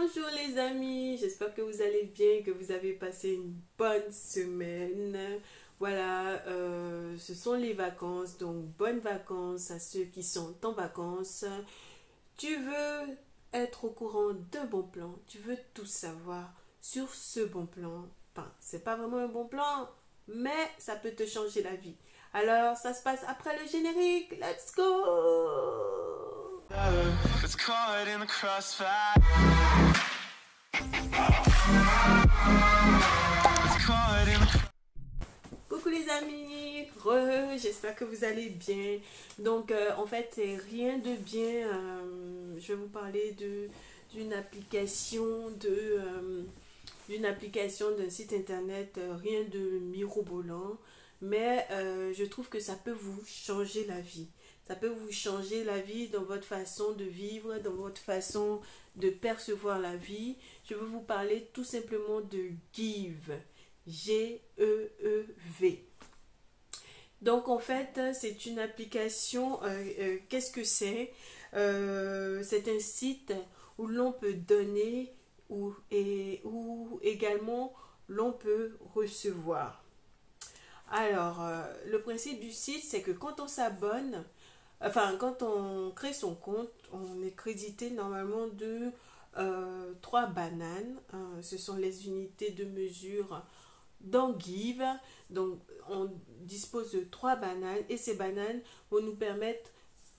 Bonjour les amis, j'espère que vous allez bien, que vous avez passé une bonne semaine. Voilà, ce sont les vacances, donc bonnes vacances à ceux qui sont en vacances. Tu veux être au courant d'un bon plan, tu veux tout savoir sur ce bon plan. Enfin, c'est pas vraiment un bon plan, mais ça peut te changer la vie. Alors, ça se passe après le générique. Let's go! It's caught in the crossfire. It's caught in the Coucou les amis, j'espère que vous allez bien. Donc en fait c'est rien de bien. Je vais vous parler d'une application d'une application d'un site internet, rien de mirobolant, mais je trouve que ça peut vous changer la vie. Ça peut vous changer la vie dans votre façon de vivre, dans votre façon de percevoir la vie. Je veux vous parler tout simplement de Give. G-E-E-V. Donc en fait, c'est une application. Qu'est-ce que c'est? C'est un site où l'on peut donner où également l'on peut recevoir. Alors, le principe du site, c'est que quand on s'abonne, enfin, quand on crée son compte, on est crédité normalement de 3 bananes. Ce sont les unités de mesure dans Give. Donc, on dispose de 3 bananes et ces bananes vont nous permettre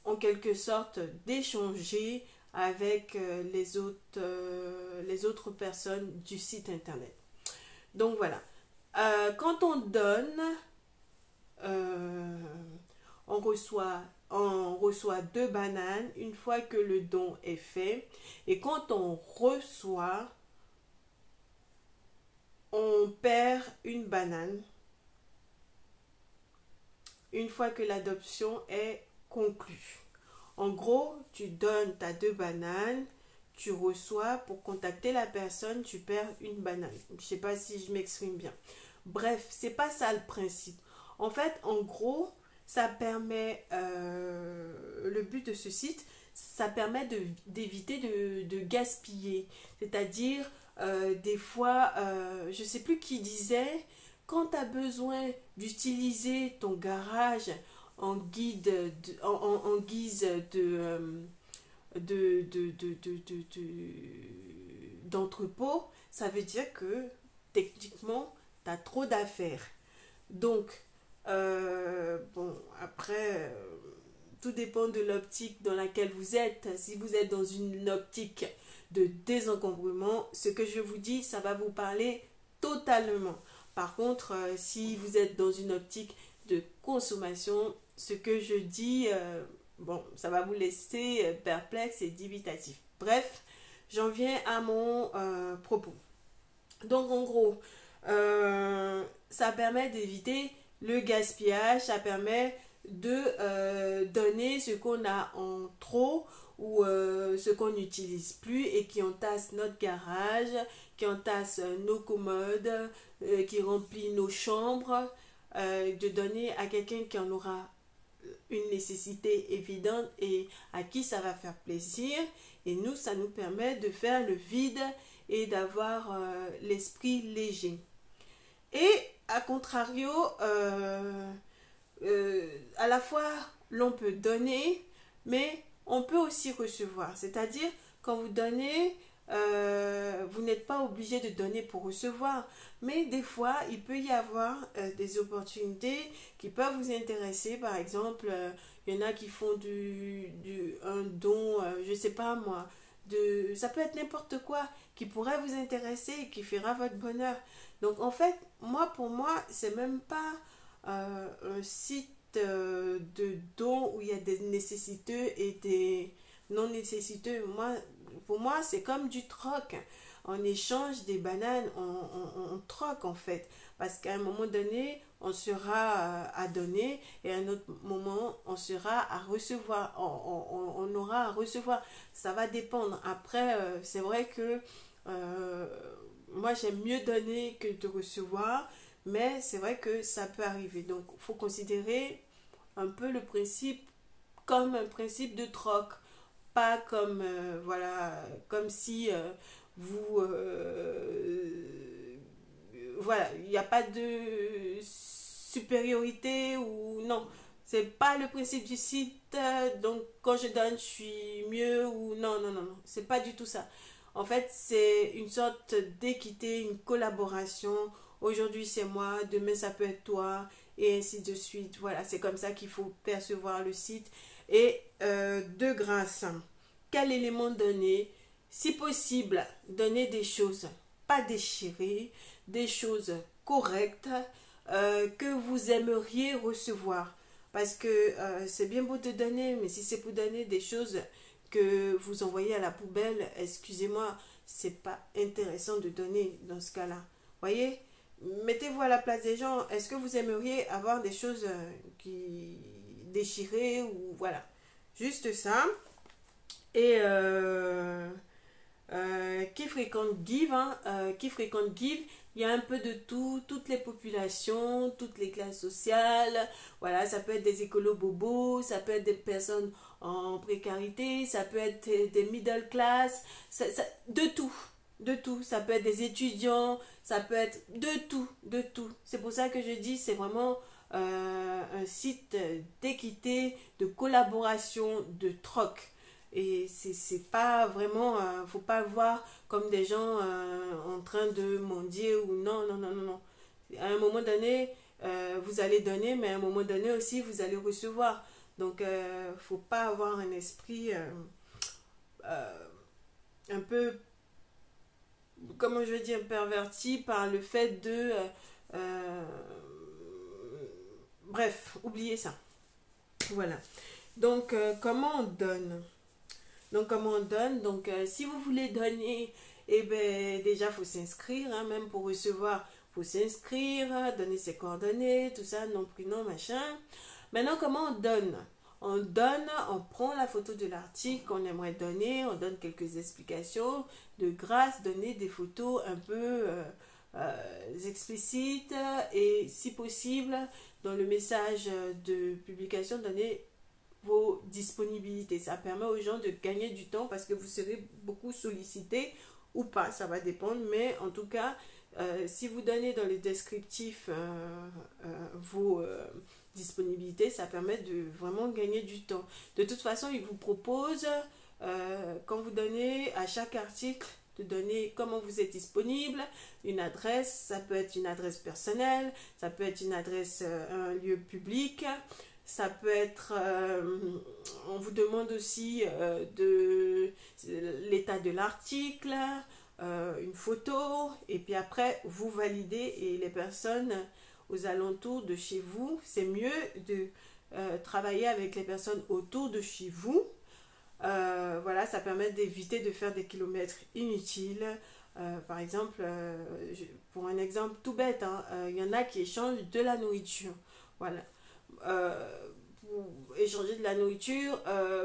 en quelque sorte d'échanger avec les autres personnes du site internet. Donc voilà. Quand on donne, euh, on reçoit 2 bananes une fois que le don est fait. Et quand on reçoit, on perd une banane une fois que l'adoption est conclue. En gros, tu donnes ta 2 bananes, tu reçois, pour contacter la personne, tu perds une banane. Je ne sais pas si je m'exprime bien. Bref, c'est pas ça le principe. En fait, en gros, ça permet, le but de ce site, ça permet d'éviter de gaspiller. C'est-à-dire, des fois, je ne sais plus qui disait, quand tu as besoin d'utiliser ton garage en guise d'entrepôt, ça veut dire que techniquement, tu as trop d'affaires. Donc, bon, après, tout dépend de l'optique dans laquelle vous êtes. Si vous êtes dans une optique de désencombrement, ce que je vous dis, ça va vous parler totalement. Par contre, si vous êtes dans une optique de consommation, ce que je dis, bon, ça va vous laisser perplexe et dubitatif. Bref, j'en viens à mon propos. Donc, en gros, ça permet d'éviter le gaspillage, ça permet de donner ce qu'on a en trop ou ce qu'on n'utilise plus et qui entasse notre garage, qui entasse nos commodes, qui remplit nos chambres, de donner à quelqu'un qui en aura une nécessité évidente et à qui ça va faire plaisir. Et nous, ça nous permet de faire le vide et d'avoir l'esprit léger. Et à contrario, à la fois l'on peut donner, mais on peut aussi recevoir. C'est-à-dire, quand vous donnez, vous n'êtes pas obligé de donner pour recevoir. Mais des fois, il peut y avoir des opportunités qui peuvent vous intéresser. Par exemple, il y en a qui font un don, je ne sais pas moi, ça peut être n'importe quoi qui pourrait vous intéresser et qui fera votre bonheur. Donc en fait, pour moi, c'est même pas un site de dons où il y a des nécessiteux et des non nécessiteux. Pour moi, c'est comme du troc. On échange des bananes, on troque en fait. Parce qu'à un moment donné, on sera à donner et à un autre moment, on sera à recevoir. On aura à recevoir. Ça va dépendre. Après, c'est vrai que moi, j'aime mieux donner que de recevoir. Mais c'est vrai que ça peut arriver. Donc, il faut considérer un peu le principe comme un principe de troc. Pas comme, voilà, comme si vous... voilà, il n'y a pas de supériorité ou non. C'est pas le principe du site, donc quand je donne, je suis mieux ou non, non, non, non. C'est pas du tout ça. En fait, c'est une sorte d'équité, une collaboration. Aujourd'hui, c'est moi, demain, ça peut être toi, et ainsi de suite. Voilà, c'est comme ça qu'il faut percevoir le site. Et de grâce, quel élément donner? Si possible, donner des choses pas déchirées, des choses correctes que vous aimeriez recevoir. Parce que c'est bien beau de donner, mais si c'est pour donner des choses que vous envoyez à la poubelle, excusez-moi, c'est pas intéressant de donner dans ce cas-là. Voyez, mettez-vous à la place des gens. Est-ce que vous aimeriez avoir des choses qui déchirées ou voilà, juste ça. Et qui fréquente Give, hein, qui fréquente Give, il y a un peu de tout, toutes les populations, toutes les classes sociales. Voilà, ça peut être des écolos bobos, ça peut être des personnes en précarité, ça peut être des middle class, de tout, de tout. Ça peut être des étudiants, ça peut être de tout, de tout. C'est pour ça que je dis, c'est vraiment un site d'équité, de collaboration, de troc. Et c'est pas vraiment, faut pas le voir comme des gens en train de mendier ou non, non, non, non, non. À un moment donné, vous allez donner, mais à un moment donné aussi, vous allez recevoir. Donc, faut pas avoir un esprit un peu, comment je veux dire, perverti par le fait de... bref, oubliez ça. Voilà. Donc, comment on donne? Donc, comment on donne? Donc, si vous voulez donner, eh ben, déjà, il faut s'inscrire, hein, même pour recevoir, il faut s'inscrire, donner ses coordonnées, tout ça, nom, prénom, machin. Maintenant, comment on donne? On donne, on prend la photo de l'article qu'on aimerait donner, on donne quelques explications, de grâce, donner des photos un peu explicites et, si possible, dans le message de publication, donner vos disponibilités. Ça permet aux gens de gagner du temps parce que vous serez beaucoup sollicité ou pas, ça va dépendre, mais en tout cas, si vous donnez dans le descriptif vos disponibilités, ça permet de vraiment gagner du temps. De toute façon, il vous propose, quand vous donnez à chaque article, de donner comment vous êtes disponible, une adresse, ça peut être une adresse personnelle, ça peut être une adresse, un lieu public, ça peut être, on vous demande aussi de l'état de l'article, une photo, et puis après vous validez, et les personnes aux alentours de chez vous, c'est mieux de travailler avec les personnes autour de chez vous. Voilà, ça permet d'éviter de faire des kilomètres inutiles. Par exemple, pour un exemple tout bête, hein, y en a qui échangent de la nourriture. Voilà. Pour échanger de la nourriture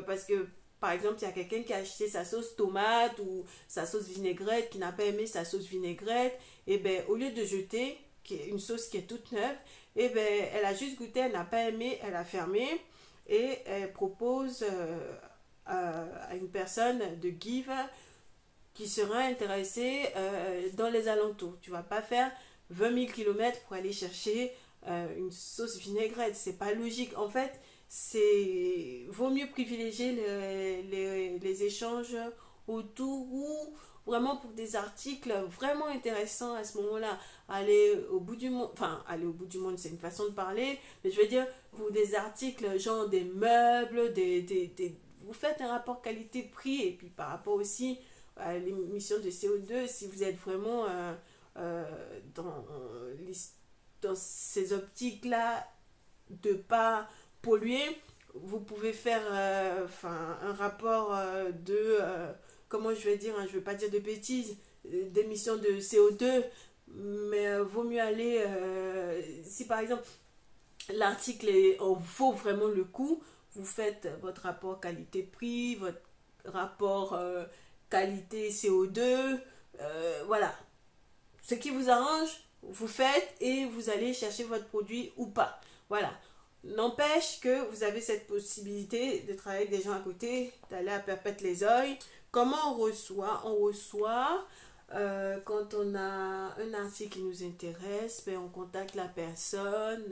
parce que par exemple il y a quelqu'un qui a acheté sa sauce tomate ou sa sauce vinaigrette, qui n'a pas aimé sa sauce vinaigrette, et ben au lieu de jeter une sauce qui est toute neuve, et ben elle a juste goûté, elle n'a pas aimé, elle a fermé, et elle propose à une personne de Give qui sera intéressée dans les alentours. Tu vas pas faire 20 000 km pour aller chercher une sauce vinaigrette, c'est pas logique. En fait, c'est vaut mieux privilégier les échanges autour, ou vraiment pour des articles vraiment intéressants à ce moment-là. Aller au bout du monde, enfin aller au bout du monde, c'est une façon de parler, mais je veux dire pour des articles genre des meubles, vous faites un rapport qualité-prix, et puis par rapport aussi à l'émission de CO2, si vous êtes vraiment dans ces optiques-là de pas polluer, vous pouvez faire un rapport comment je vais dire, hein, je ne veux pas dire de bêtises, d'émissions de CO2, mais vaut mieux aller, si par exemple l'article en vaut vraiment le coup, vous faites votre rapport qualité-prix, votre rapport qualité CO2, voilà, ce qui vous arrange, vous faites, et vous allez chercher votre produit ou pas. Voilà. N'empêche que vous avez cette possibilité de travailler avec des gens à côté, d'aller à Perpète-les-Oeils, Comment on reçoit? On reçoit quand on a un article qui nous intéresse, ben on contacte la personne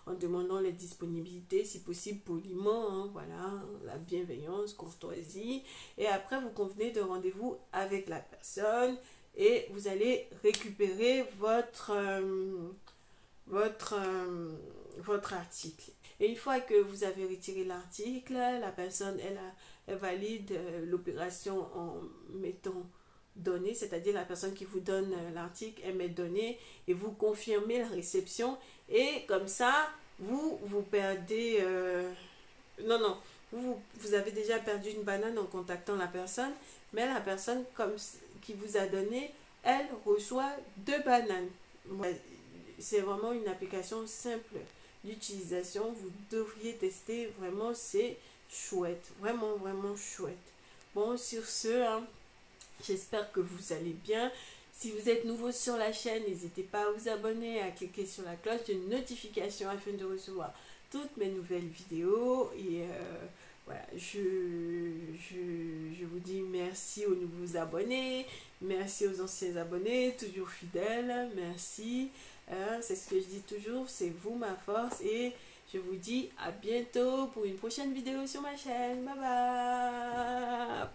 en demandant les disponibilités, si possible poliment, hein, voilà, la bienveillance, courtoisie. Et après, vous convenez de rendez-vous avec la personne et vous allez récupérer votre article. Et une fois que vous avez retiré l'article, la personne, elle valide l'opération en mettant données, c'est-à-dire la personne qui vous donne l'article, elle met données et vous confirmez la réception. Et comme ça, vous perdez... non, vous avez déjà perdu une banane en contactant la personne, mais la personne qui vous a donné, elle reçoit 2 bananes. C'est vraiment une application simple d'utilisation. Vous devriez tester, vraiment c'est chouette, vraiment chouette. Bon, sur ce, hein, j'espère que vous allez bien. Si vous êtes nouveau sur la chaîne, n'hésitez pas à vous abonner, à cliquer sur la cloche de notification afin de recevoir toutes mes nouvelles vidéos. Et voilà, je vous dis merci aux nouveaux abonnés, merci aux anciens abonnés, toujours fidèles, merci. C'est ce que je dis toujours, c'est vous ma force. Et je vous dis à bientôt pour une prochaine vidéo sur ma chaîne. Bye bye.